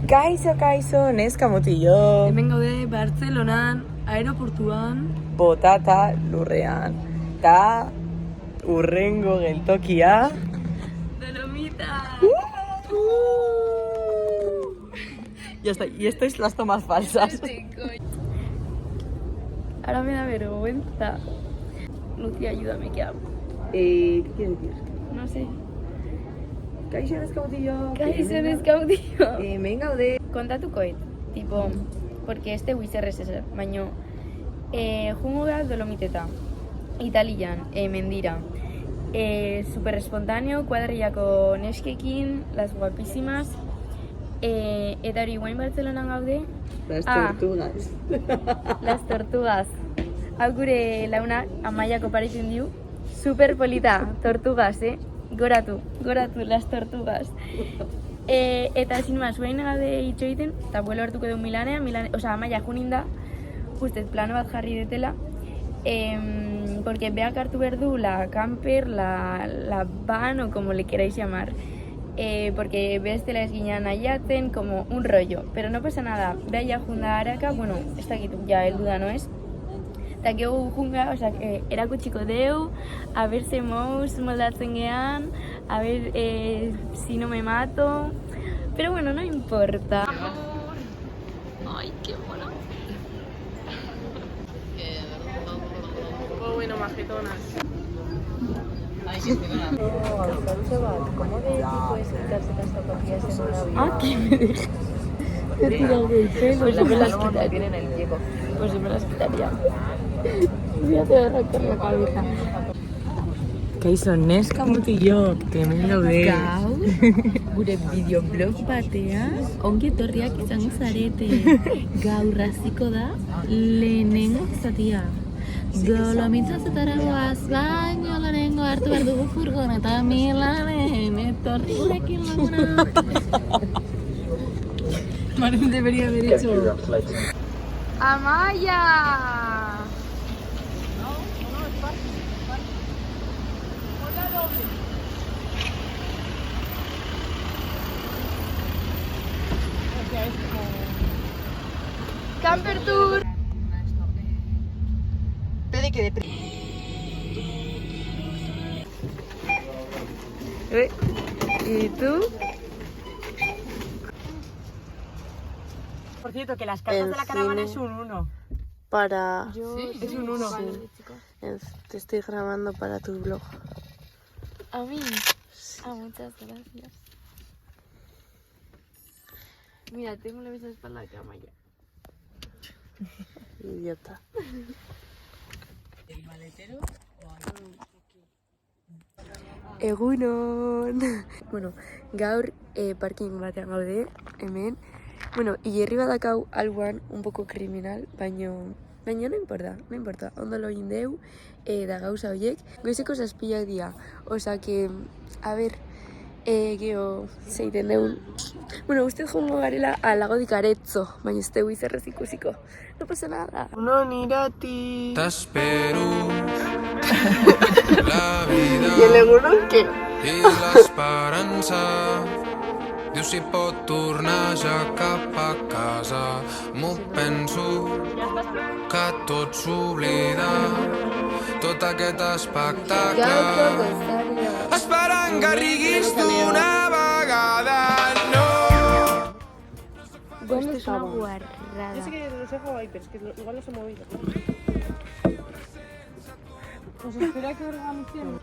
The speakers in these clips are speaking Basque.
Kaixo, neska mutillo. Hemen gaude Bartzelonan, aeroportuan. Botata lurrean. Ta urrengo geltokia. Dolomita. Ya está, y esto es las tomas falsas. Ahora me da vergüenza. Lucía, ayúdame, ¿qué hago? ¿Qué quiere decir? No sé. Kaixo, neska mutillo. Kaixo neska mutillo. Hemen gaude. Kontatukoet, tipo, porque este wizerrez ez, baino jungo gara Dolomiteta, Italian, mendira, super espontáneo, kuadrillako neskekin, las guapísimas, eta hori guain Bartzelonan gaude. Las tortugas. Las tortugas. Hau gure launa Amaiako paritzen diu, super polita, tortugas, goratu, las tortugas. Eta sin más, guain gaude itxo egiten, eta vuelo hartuko du Milanean, osea, Amaia junin da, justez plano bat jarri detela, porque beak hartu behar du la camper, la van, o como le queráis llamar, porque bestela ez ginean aiatzen, como un rollo, pero no pasa nada, beha ja junda haraka, bueno, ez dakit, ja, heldu da, no es? Eta gehu junga, osea, erakutsiko deu, a ver ze mouz moldatzen gean, a ver si no me mato, pero bueno, no importa. Ay, qué mono. Oh, bueno, majetonas. ¿Cómo de tipo es quitarse las zapatillas en un avión? Ah, ¿qué me dejas? Te he tirado del pelo. Pues yo me las quitaría. Tienen el Diego. Pues yo me las quitaría. Ya te voy a arrancar la cabeza. Kaixo, neska mutillo. Hemen gaude. Gau, gure bideoblog batean, ongi etorriak izango zarete. Gaur hasiko da lehenengo zatia. Dolomitzazetara goaz, baino lehenengo hartu behar dugu furgoneta Milanen, etorri gurekin laguna. Martín debería haber hecho. ¡Amaya! Camper Tour. ¿Y tú? Por cierto, que las cartas de la caravana es un 1. Para... Es un 1. Te estoy grabando para tu blog. ¿A mí? Ah, muchas gracias. Mira, tengo la misma espalda que Amaya. Idiota. ¿El maletero? Egunon! Bueno, gaur parking batean gaude, hemen. Bueno, hilerri badakau alguan un poco criminal, baino no importa. Ondo lo indeu, da gauza horiek. Goizeko 7 dira, osa que, a ver, geho, zeiten deun. Bueno, uste jongo garela alagodik aretzo, baina ez tegu izerrez ikusiko. No pasa nada. No nirati. T'espero la vida ¿Y el egunon qué? i l'esperança. Diu si pot tornar ja cap a casa. M'ho penso que tot s'oblida. Tot aquest espectacle esperant que riguis d'una vegada. No. Esto es una guarrada. Yo sé que los he dejado ahí, pero es que igual los he movido. Pues espera que organicemos.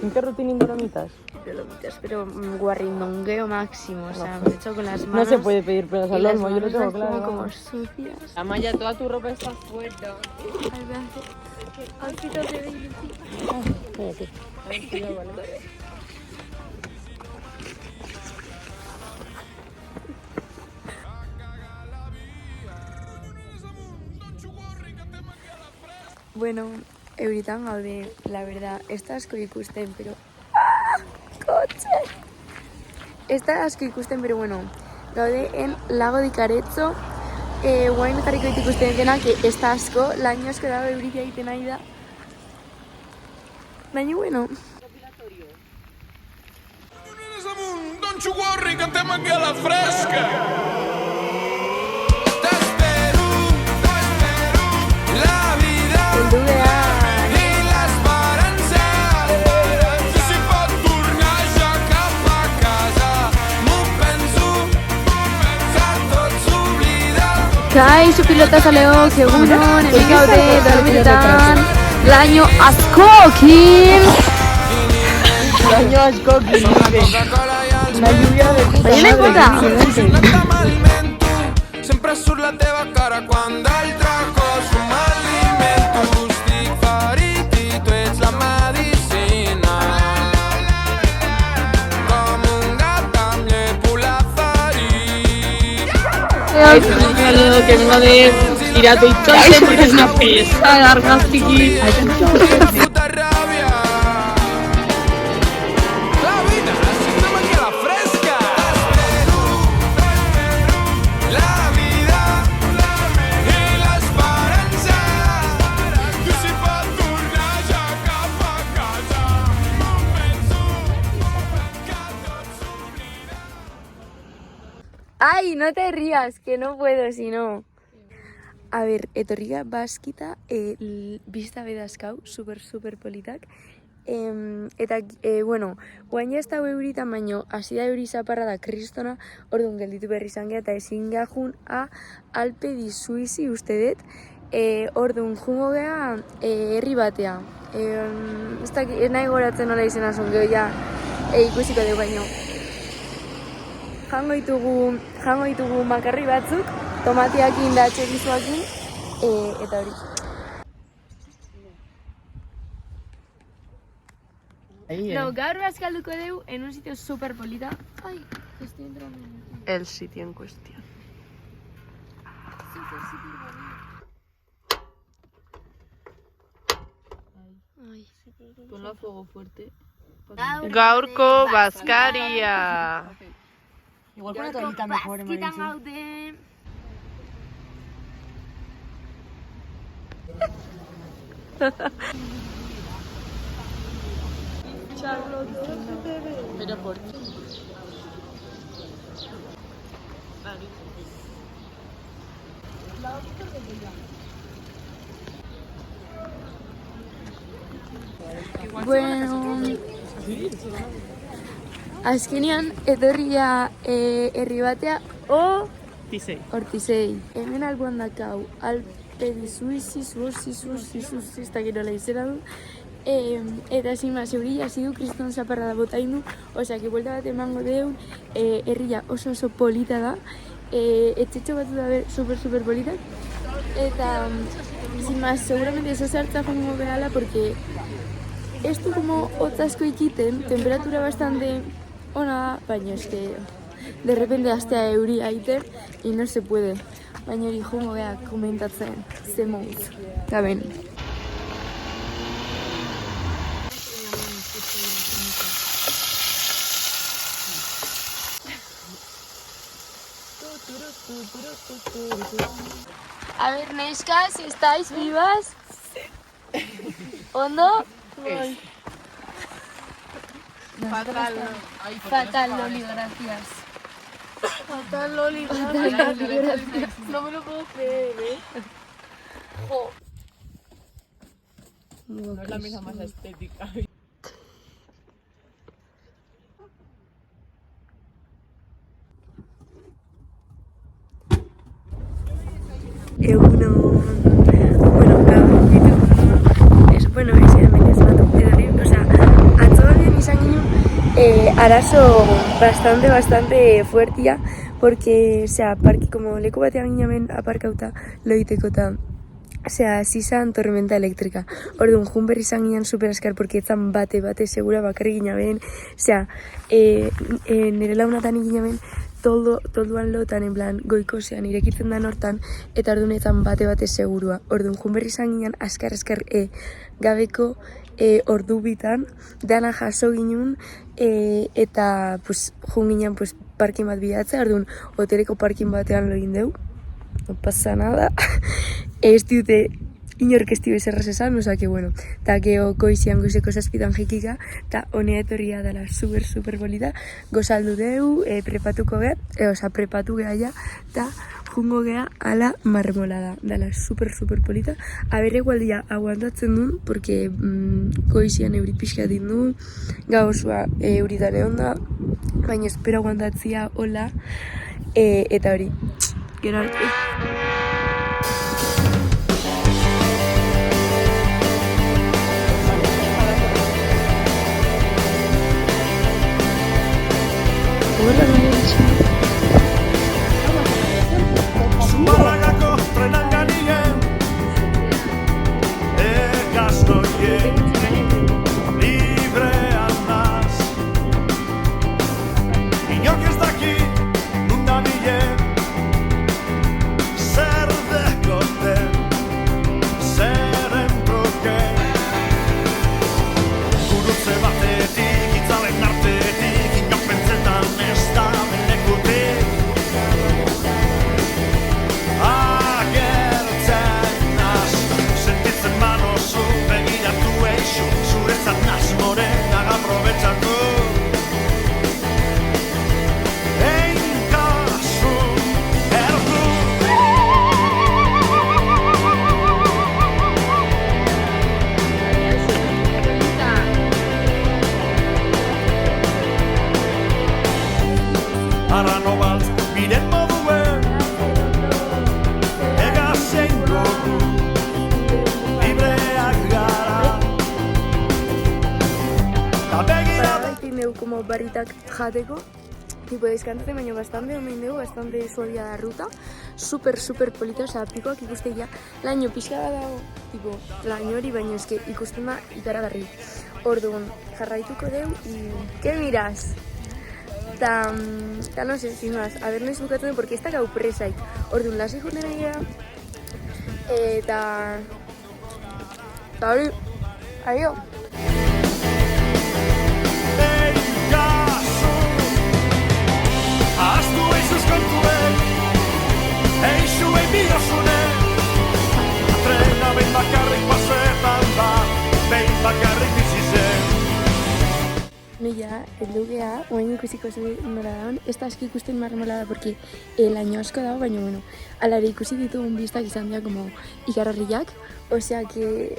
¿En qué rutina Dolomitas? Dolomitas, pero guarrindongueo máximo, o sea, me he hecho con las No manos. se puede pedir peras al y las olmo, yo lo manos tengo las claro. tengo como vamos. sucias. Amaya, toda tu ropa está fuera. Ay, me hace outfit de Lucía. Cállate. A ver, cuidado, ¿vale? Bueno, euritan gaude, la verdad, ez da asko ikusten, pero... ¡Ah! ¡Coche! Ez da asko ikusten, pero bueno, gaude en Lago di Carezzo, guain jarriko ikusten dena, que ez da asko, laino asko dago euritia egiten ari da. Baina, bueno... Don't you worry, que estem aquí a la fresca. Kaixo pilotazaleok, egunon, hemen gaude, Donostian, laino askokin. Laino askokin, la lluvia de puta Baina no importa. Sempre surt la teva cara quan del trago som alimentos. Estic ferit i tu ets la medicina. Com un gat amb llet ferit. Que vengo de tirate y choque porque es una pesada, argastiki. Puta ràbia. La vida, síndrome aquí a la fresca. Espero la vida i l'esperança. Tu si pot tornar ja cap a casa. No penso que tot s'oblida. Ay, no te rías, que no puedo, si no. A ver, etorria baskita, bista bedazkau, super politak. Eta, bueno, guain ez da euritan baino, hasi da euri zaparra da kristona, orduan gelditu berri izan geha, eta ezin gajun Alpe di Suizi uste dut, orduan jungo geha herri batea. Ez nahi goratzen nola izena zuen geho, ja, ikusiko dugu baino. Jango ditugu makarri batzuk, tomatiakin da txerizuakin, eta hori. No, gaur bazkalduko dugu en un sitio super polita. Ay, estoy entrando. El sitio en cuestión. Ponlo a fuego fuerte. Gaurko bazkaria. Igual con una tonita mejor, Bazkitan Maritxu. gaude. Pero ¿por qué? Bueno, azkenean etorria herri batea, Ortisei. Hemen alboan dakau, Alpe di Suizi, ez dakit nola izena du. Eta zima, zeuri hasi du kriston zaparra da botain du, osea, que buelta bat emango deun, herria oso polita da, etxetxo batu da super politak, eta zima, seguramente eso zartza jongo behala, porque ez du como hotz asko ikiten, temperatura bastante ona, baina es que de repente hastea euri aiter, y no se puede. Baina hori jongo beha komentatzen, ze mouz. Eta ben. A ver, neskas, si estáis vivas. ¿Ondo? Fatal, Loli, gracias. Fatal, Loli. No me lo puedo creer, No es la mesa más estética. Egunon, bueno, gaur ditugu, bueno, hemen ez bat edari, osea, atzoaldean izan ginen arazo bastante fuertia, porque, osea, como leku batean ginen aparkauta loiteko eta, osea, zizan tormenta elektrika. Orduan, jun berri izan ginen super askar, porque etzan bate segura bakarri ginen, osea, nire launatan ginen tolduan lotan, en plan, goikosean irekitzen da hortan, eta orduan ezan bate segurua. Orduan, jun berri izan ginen, askar gabeko ordu bitan, dana jaso ginen, eta pues, jun ginen pues, parkin bat bilatzea, orduan, hoteleko parkin batean loin deu, no pasa nada, ez dute inork ez dibes erraz esan, oza, que bueno, eta geho goizian goizeko zazpitan jikika, eta honea etorria dela super bolita, gozaldu deu, prepatuko geha, prepatu geha ja, eta jungo geha ala marmolada, dela super polita. Aber egualdia aguantatzen duen, porque goizian euri pixka dindu, gauzua euri dale onda, baina espero aguantatzia hola, eta hori, gero arte. Zumarragako trenan ganien Egaz noien Librean naz Inork ez daki nunda nien Zer dekoten Zeren troke Gurutze batetik Itzalen artetik Inok pentsetan ez da menekutik Agertzen naz Sentitzen manozu begiratu eixo Zuretzat naz morenak aprobetsatu Einkazu erdu Arrano bat biren moduen Egazein dugu Libreak gara Ta begiratu Baitin dugu como barritak jateko, tipo deskantatzen, baina bastante omen dugu, bastante suabia da ruta, super polita, osea, pikoak ikustegia, laino pixka bat dago, tipo, laino hori, baina eske ikusten da ikaragarri. Orduan, jarraituko dugu, ¿qué miras? Ta no sé, sin más, a ver, noiz bukatzen, porque ez dakau presaik. Orduan, lasai jurnera gira, eta hori, aio. Einkazu Ahaztu eizuz kontuen Eixuei bidazune Trena behin bakarrik pasetan da Behin bakarrik bizi zen Noia, eldugea, oain ikusiko zu nora daun, ez da aski ikusten marmolada, porque laino asko dago, baina bueno, alare ikusi ditugun biztak izan dira como ikararriak, osea que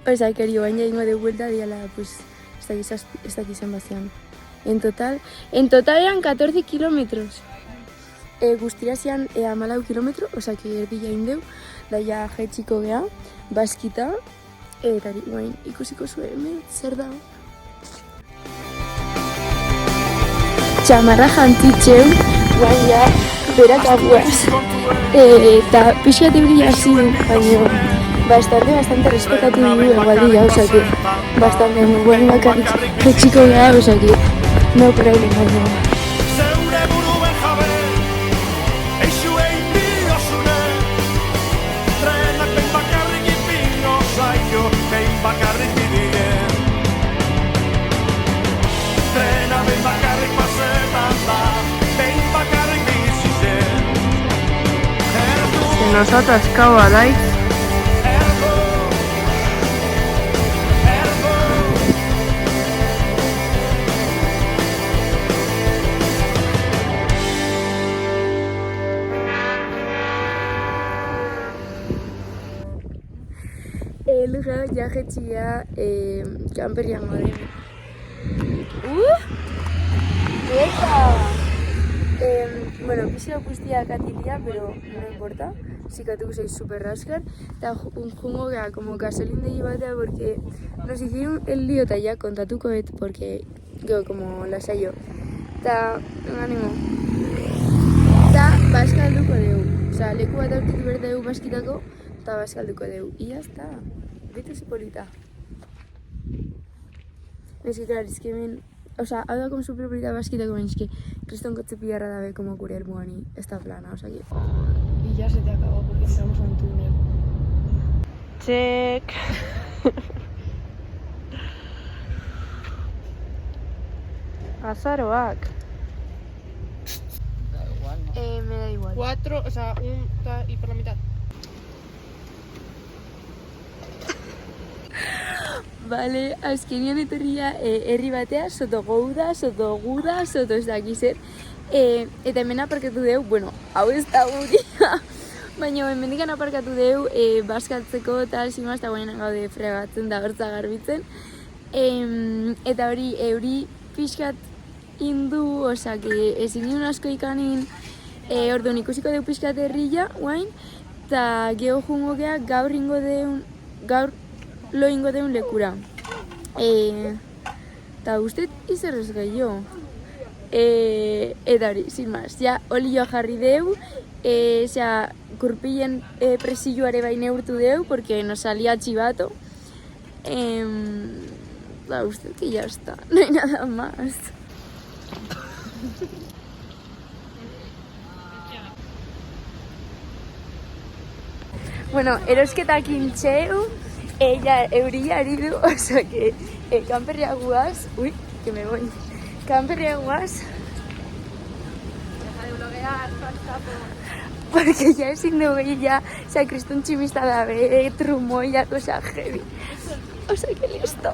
hori oain egingo de vuelta diala, pues, ez dakiz izan bazian. En total eran 14 kilómetros. Guztira zian 14 kilometro, osea que erdi jain deu, da ja jetxiko gea, baskita, eta oain ikusiko zu hemen, zer dago. Txamarra jantzitxeu, guain ja, berak aguaz. Eta pixkat euria ziren, baina bastante respetatu dugu egualdia, oza que bastante guain bakarrik jetxiko gara, oza que no problem, baina. Zeure buruen jabe Eixuei bidazune Trenak behin bakarrik ipino zaio Behin bakarrik bidien Trena behin bakarrik pasetan da Behin bakarrik bizi zen Se nos ha atascado a Laitz. Luja, ja jetxia, kanperian garen. Bueno, pixka guztia katilia, pero no importa. Sikatuko soy super raskar. Eta jungo gara como gasolindegi batea, porque nos hicieron el lío eta ya kontatuko et, porque yo como lasaio. Eta, animo. Eta baskalduko dugu. Osa, leku bat aurkitu behar dugu baskitako, eta baskalduko dugu. Ia, ez da. Bete ze polita. Ez que, klar, ez que hemen... Osa, hau da como super polita baskitako, baina ez que kriston kotze pilarra dabe como gure helmugani. Ez da plana, osa que... Y ya se te acabó porque entramos a un túnel. Check. Azaroak. Me da igual. 4, o sea, y por la mitad. Vale, azkenian etorria herri batea, soto gouda, soto guda, soto ez dakizer. Eta hemen aparkatu deu, bueno, hau ez da guria, baina hemendikan aparkatu deu, baskatzeko eta zimaz, eta guainen gaude fregatzen da hortza garbitzen. Eta hori, euri pixkat indu, osak, ezin nien asko ikanin, orduan ikusiko deu pixkat herria, guain, eta geho jungo gea gaur lo ingo deun lekura. Eta guztet izerrez gehiago. Eta hori, sin más, ja olioa jarri deu, kurpillen presilloare bai neurtu deu, porque nos salía chivato. Usted que ya está, no hay nada más. Bueno, erosketak intxeu, euria aridu, oso que kanperria guaz, uy, que me voy, kanperria guaz, porque ya ezin dugu ya, kristun tximista dabe, trumoia, cosa heavy, o sea que listo.